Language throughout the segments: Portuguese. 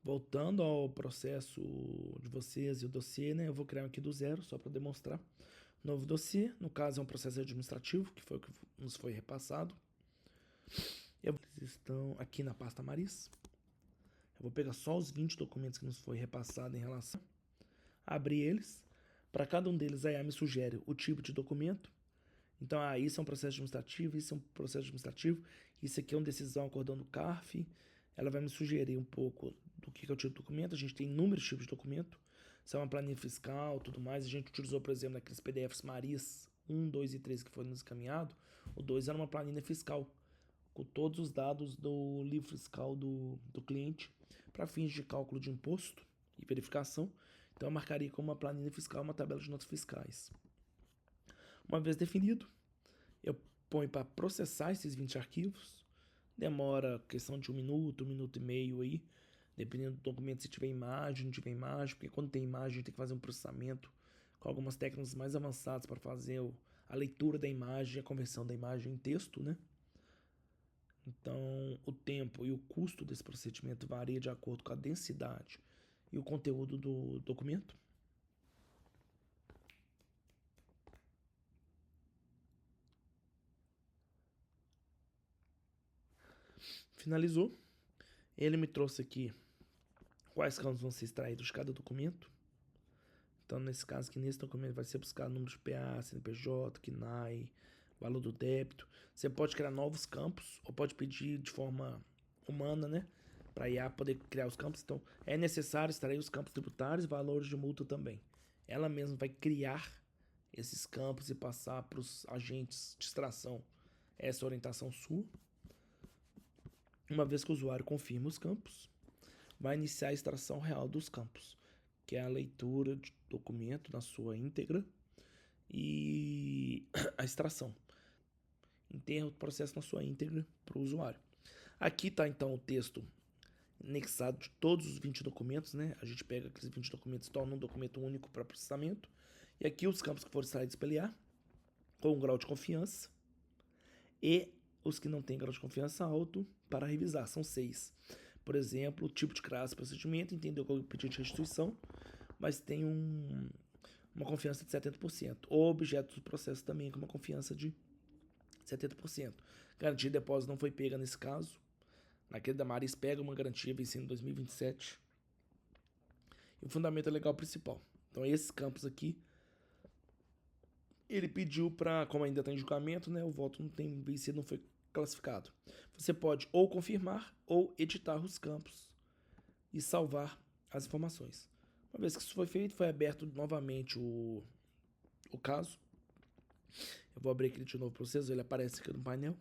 Voltando ao processo de vocês e o dossiê, né? Eu vou criar aqui do zero, só para demonstrar. Novo dossiê, no caso é um processo administrativo, que foi o que nos foi repassado. Eles estão aqui na pasta Maris. Eu vou pegar só os 20 documentos que nos foi repassado em relação. Abrir eles. Para cada um deles, a IA me sugere o tipo de documento. Então, isso é um processo administrativo, isso é um processo administrativo, isso aqui é uma decisão acordando o CARF. Ela vai me sugerir um pouco do que é o tipo de documento. A gente tem inúmeros tipos de documento. Se é uma planilha fiscal, tudo mais. A gente utilizou, por exemplo, naqueles PDFs Maris 1, 2 e 3 que foi nos encaminhado. O 2 era uma planilha fiscal, com todos os dados do livro fiscal do cliente, para fins de cálculo de imposto e verificação. Então, eu marcaria como uma planilha fiscal, uma tabela de notas fiscais. Uma vez definido, eu ponho para processar esses 20 arquivos. Demora questão de 1 minuto e meio aí, dependendo do documento, se tiver imagem, não tiver imagem, porque quando tem imagem tem que fazer um processamento com algumas técnicas mais avançadas para fazer a leitura da imagem e a conversão da imagem em texto, né? Então, o tempo e o custo desse procedimento varia de acordo com a densidade e o conteúdo do documento. Finalizou. Ele me trouxe aqui quais campos vão ser extraídos de cada documento. Então, nesse caso aqui, nesse documento vai ser buscado número de PA, CNPJ, CNAE, valor do débito. Você pode criar novos campos ou pode pedir de forma humana, né? Para a IA poder criar os campos. Então, é necessário extrair os campos tributários e valores de multa também. Ela mesma vai criar esses campos e passar para os agentes de extração essa orientação sua. Uma vez que o usuário confirma os campos, vai iniciar a extração real dos campos, que é a leitura de documento na sua íntegra e a extração. Enterra o processo na sua íntegra para o usuário. Aqui está então o texto anexado de todos os 20 documentos, né? A gente pega aqueles 20 documentos e torna um documento único para processamento. E aqui os campos que foram extraídos pela IA, com um grau de confiança, e os que não têm grau de confiança alto para revisar, são 6. Por exemplo, o tipo de classe, procedimento, entendeu qual é o pedido de restituição, mas tem uma confiança de 70%. O objeto do processo também com uma confiança de 70%. Garantia de depósito não foi pega nesse caso. Naquele da Maris pega uma garantia vencendo em 2027. E o fundamento legal principal. Então, esses campos aqui, ele pediu para, como ainda está em julgamento, né, o voto não tem vencido, não foi classificado. Você pode ou confirmar ou editar os campos e salvar as informações. Uma vez que isso foi feito, foi aberto novamente o caso. Eu vou abrir aquele de novo para vocês, ele aparece aqui no painel.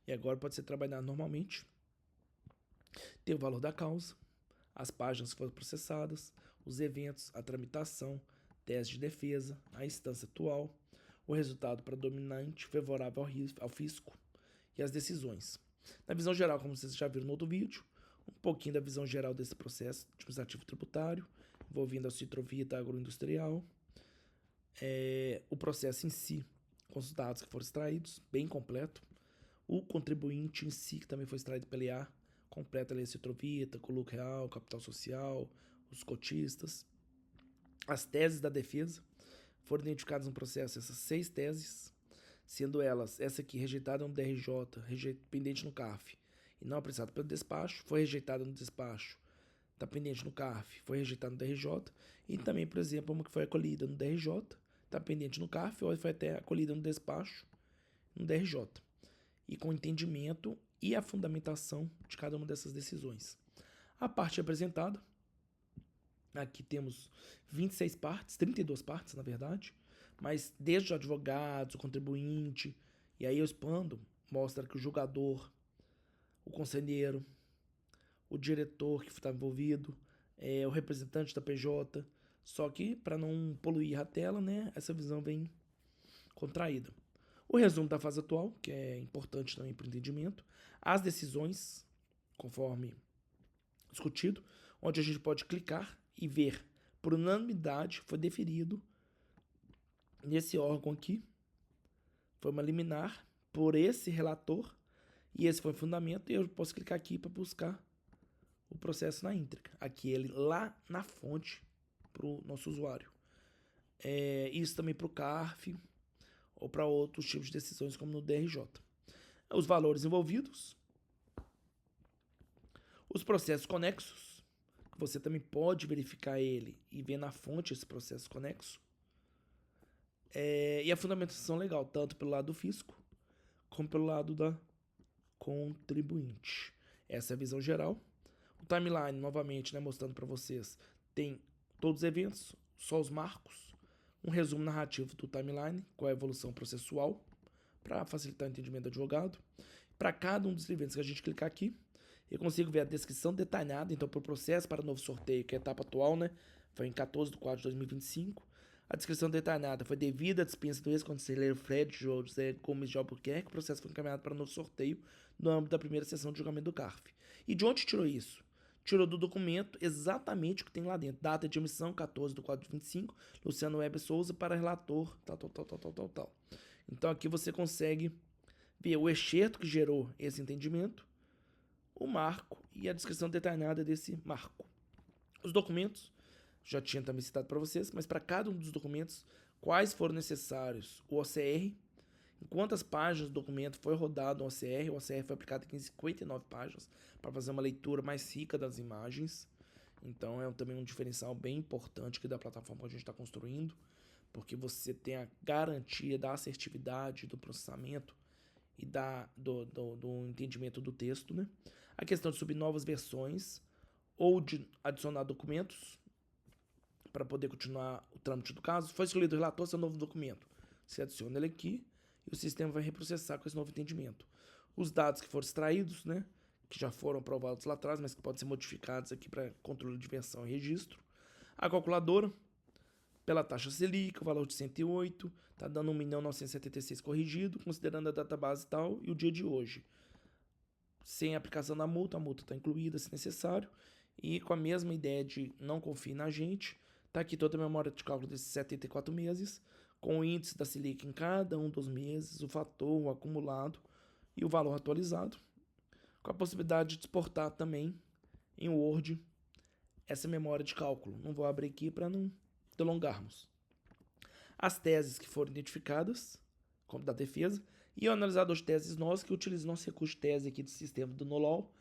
E agora pode ser trabalhado normalmente. Tem o valor da causa, as páginas que foram processadas, os eventos, a tramitação, tese de defesa, a instância atual, o resultado predominante favorável ao fisco e as decisões. Na visão geral, como vocês já viram no outro vídeo, um pouquinho da visão geral desse processo administrativo tributário, envolvendo a Citrovita agroindustrial, o processo em si, com os dados que foram extraídos, bem completo, o contribuinte em si, que também foi extraído pela IA, completa ali a Citrovita, com o lucro real, capital social, os cotistas, as teses da defesa. Foram identificadas no processo essas 6 teses, sendo elas, essa aqui rejeitada no DRJ, pendente no CARF e não apreciada pelo despacho, foi rejeitada no despacho, está pendente no CARF, foi rejeitada no DRJ, e também, por exemplo, uma que foi acolhida no DRJ, está pendente no CARF, ou foi até acolhida no despacho, no DRJ, e com entendimento e a fundamentação de cada uma dessas decisões. A parte apresentada, aqui temos 26 partes, 32 partes, na verdade, mas desde os advogados, o contribuinte, e aí eu expando, mostra que o julgador, o conselheiro, o diretor que está envolvido, o representante da PJ, só que para não poluir a tela, né, essa visão vem contraída. O resumo da fase atual, que é importante também para o entendimento, as decisões, conforme discutido, onde a gente pode clicar e ver, por unanimidade, foi deferido nesse órgão aqui, foi uma liminar por esse relator, e esse foi o fundamento, e eu posso clicar aqui para buscar o processo na íntegra. Aqui ele lá na fonte para o nosso usuário. Isso também para o CARF ou para outros tipos de decisões como no DRJ. Os valores envolvidos, os processos conexos, você também pode verificar ele e ver na fonte esse processo conexo. E a fundamentação legal, tanto pelo lado do fisco, como pelo lado da contribuinte. Essa é a visão geral. O timeline, novamente, né, mostrando para vocês, tem todos os eventos, só os marcos, um resumo narrativo do timeline, qual é a evolução processual, para facilitar o entendimento do advogado. Para cada um dos eventos que a gente clicar aqui, eu consigo ver a descrição detalhada, então, para o processo para novo sorteio, que é a etapa atual, né, foi em 14/4/2025. A descrição detalhada foi devido à dispensa do ex-conselheiro Fred José Gomes de Albuquerque. O processo foi encaminhado para novo sorteio no âmbito da primeira sessão de julgamento do CARF. E de onde tirou isso? Tirou do documento exatamente o que tem lá dentro. Data de emissão, 14/4/25, Luciano Weber Souza para relator, tal. Então aqui você consegue ver o excerto que gerou esse entendimento, o marco e a descrição detalhada desse marco. Os documentos, já tinha também citado para vocês, mas para cada um dos documentos, quais foram necessários o OCR, em quantas páginas do documento foi rodado o OCR foi aplicado em 59 páginas, para fazer uma leitura mais rica das imagens. Então é também um diferencial bem importante aqui da plataforma que a gente está construindo, porque você tem a garantia da assertividade do processamento e do entendimento do texto, né? A questão de subir novas versões ou de adicionar documentos para poder continuar o trâmite do caso. Foi escolhido o relator, seu novo documento. Você adiciona ele aqui e o sistema vai reprocessar com esse novo entendimento. Os dados que foram extraídos, né, que já foram aprovados lá atrás, mas que podem ser modificados aqui para controle de versão e registro. A calculadora, pela taxa Selic, o valor de 108, está dando 1.976 corrigido, considerando a database e tal, e o dia de hoje. Sem aplicação da multa, a multa está incluída se necessário, e com a mesma ideia de não confie na gente, está aqui toda a memória de cálculo desses 74 meses, com o índice da Selic em cada um dos meses, o fator, o acumulado e o valor atualizado, com a possibilidade de exportar também em Word essa memória de cálculo. Não vou abrir aqui para não delongarmos. As teses que foram identificadas, como da defesa, e o analisador de teses nosso, que utiliza o nosso recurso de tese aqui do sistema do NOLOL,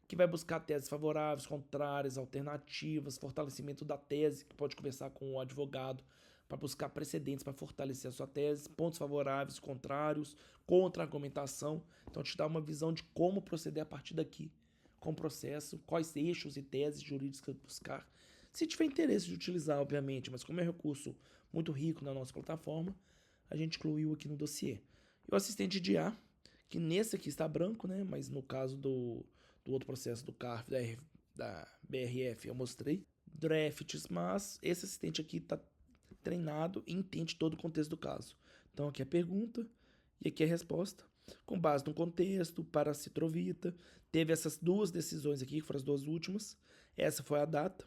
que vai buscar teses favoráveis, contrárias, alternativas, fortalecimento da tese, que pode conversar com o advogado para buscar precedentes para fortalecer a sua tese, pontos favoráveis, contrários, contra-argumentação. Então, te dá uma visão de como proceder a partir daqui com o processo, quais eixos e teses jurídicas buscar. Se tiver interesse de utilizar, obviamente, mas como é um recurso muito rico na nossa plataforma, a gente incluiu aqui no dossiê. E o assistente de IA, que nesse aqui está branco, né? Mas no caso do outro processo do CARF, da BRF, eu mostrei drafts, mas esse assistente aqui está treinado e entende todo o contexto do caso. Então aqui é a pergunta e aqui é a resposta. Com base no contexto, para Citrovita, teve essas duas decisões aqui, que foram as duas últimas. Essa foi a data,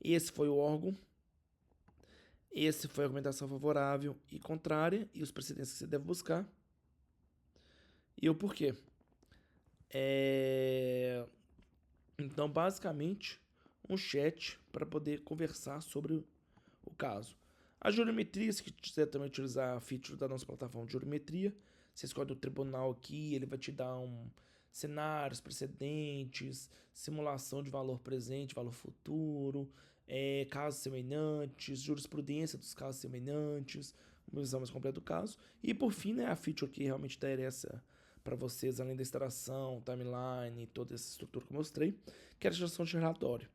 esse foi o órgão, esse foi a argumentação favorável e contrária, e os precedentes que você deve buscar. E o porquê. Então, basicamente, um chat para poder conversar sobre o caso. A jurimetria, se quiser também utilizar a feature da nossa plataforma de jurimetria, você escolhe o tribunal aqui, ele vai te dar cenários, precedentes, simulação de valor presente, valor futuro, casos semelhantes, jurisprudência dos casos semelhantes, uma visão mais completa do caso. E por fim, né, a feature que realmente interessa para vocês, além da extração, timeline e toda essa estrutura que eu mostrei, que é a geração de relatório.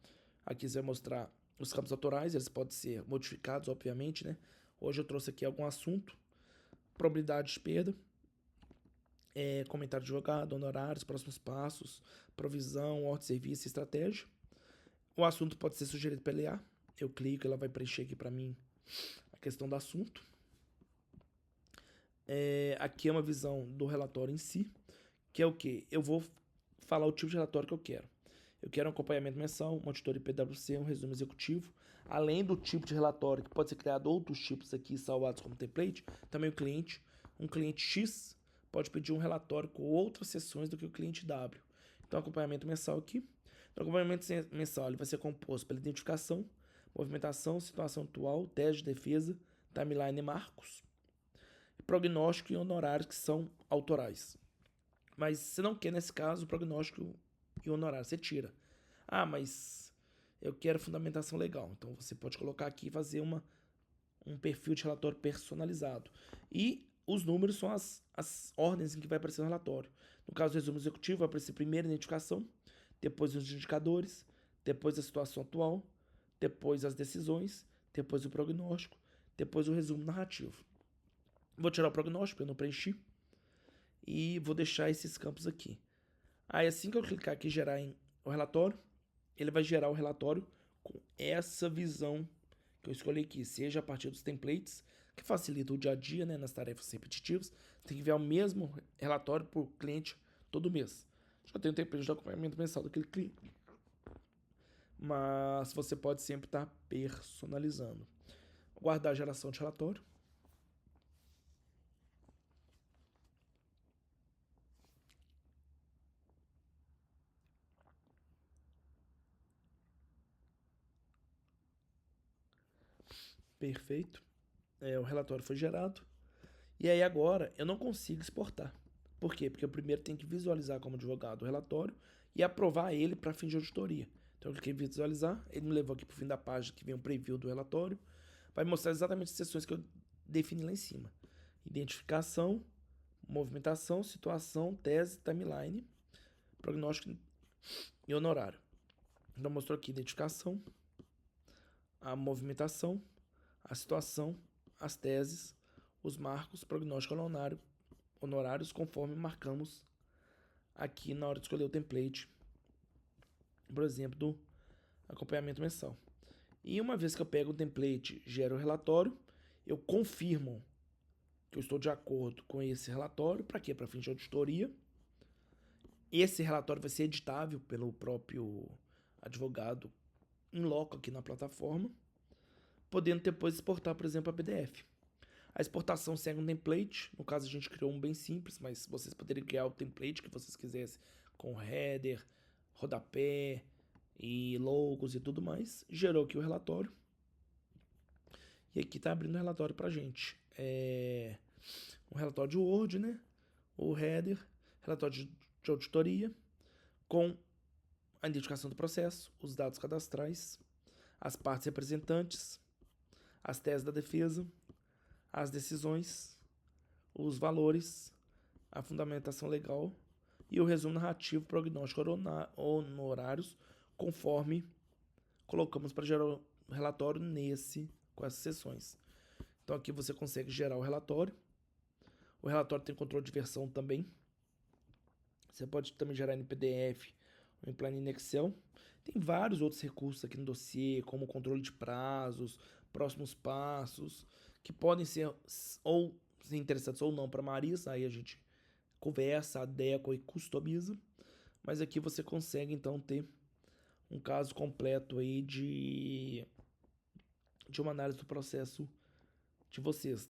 Aqui você vai mostrar os campos autorais, eles podem ser modificados, obviamente, né? Hoje eu trouxe aqui algum assunto, probabilidade de perda, comentário de advogado, honorários, próximos passos, provisão, ordem de serviço e estratégia. O assunto pode ser sugerido pela IA. Eu clico, ela vai preencher aqui para mim a questão do assunto. Aqui é uma visão do relatório em si, que é o que? Eu vou falar o tipo de relatório que eu quero. Eu quero um acompanhamento mensal, uma auditoria PwC, um resumo executivo. Além do tipo de relatório, que pode ser criado outros tipos aqui salvados como template, também um cliente X, pode pedir um relatório com outras seções do que o cliente W. Então, acompanhamento mensal aqui. O acompanhamento mensal ele vai ser composto pela identificação, movimentação, situação atual, tese de defesa, timeline e marcos, prognóstico e honorários que são autorais. Mas você não quer, nesse caso, o prognóstico e honorário, você tira. Ah, mas eu quero fundamentação legal. Então você pode colocar aqui e fazer um perfil de relatório personalizado. E os números são as ordens em que vai aparecer no relatório. No caso do resumo executivo, vai aparecer primeiro a identificação, depois os indicadores, depois a situação atual, depois as decisões, depois o prognóstico, depois o resumo narrativo. Vou tirar o prognóstico, eu não preenchi, e vou deixar esses campos aqui. Aí assim que eu clicar aqui em gerar o relatório, ele vai gerar o relatório com essa visão que eu escolhi aqui, seja a partir dos templates, que facilita o dia a dia, né, nas tarefas repetitivas. Tem que enviar o mesmo relatório por cliente todo mês. Já tem o template de acompanhamento mensal daquele cliente, mas você pode sempre estar personalizando. Guardar a geração de relatório. Perfeito. O relatório foi gerado. E aí agora eu não consigo exportar. Por quê? Porque eu primeiro tenho que visualizar como advogado o relatório e aprovar ele para fim de auditoria. Então eu cliquei em visualizar, ele me levou aqui para o fim da página que vem um preview do relatório. Vai mostrar exatamente as seções que eu defini lá em cima. Identificação, movimentação, situação, tese, timeline, prognóstico e honorário. Então mostrou aqui identificação, a movimentação, a situação, as teses, os marcos, prognóstico e honorários conforme marcamos aqui na hora de escolher o template, por exemplo, do acompanhamento mensal. E uma vez que eu pego o template, gero o relatório, eu confirmo que eu estou de acordo com esse relatório. Para quê? Para fins de auditoria. Esse relatório vai ser editável pelo próprio advogado em loco aqui na plataforma, podendo depois exportar, por exemplo, a PDF. A exportação segue um template, no caso a gente criou um bem simples, mas vocês poderiam criar o template que vocês quisessem, com header, rodapé e logos e tudo mais. Gerou aqui o relatório. E aqui está abrindo o relatório pra gente. Um relatório de Word, né? O header, relatório de auditoria, com a identificação do processo, os dados cadastrais, as partes representantes, as teses da defesa, as decisões, os valores, a fundamentação legal e o resumo narrativo, prognóstico honorários, conforme colocamos para gerar o relatório com essas seções. Então aqui você consegue gerar o relatório. O relatório tem controle de versão também. Você pode também gerar em PDF ou em planilha Excel. Tem vários outros recursos aqui no dossiê, como controle de prazos, próximos passos, que podem ser ou ser interessantes ou não para Marisa. Aí a gente conversa, adequa e customiza. Mas aqui você consegue então ter um caso completo aí de uma análise do processo de vocês.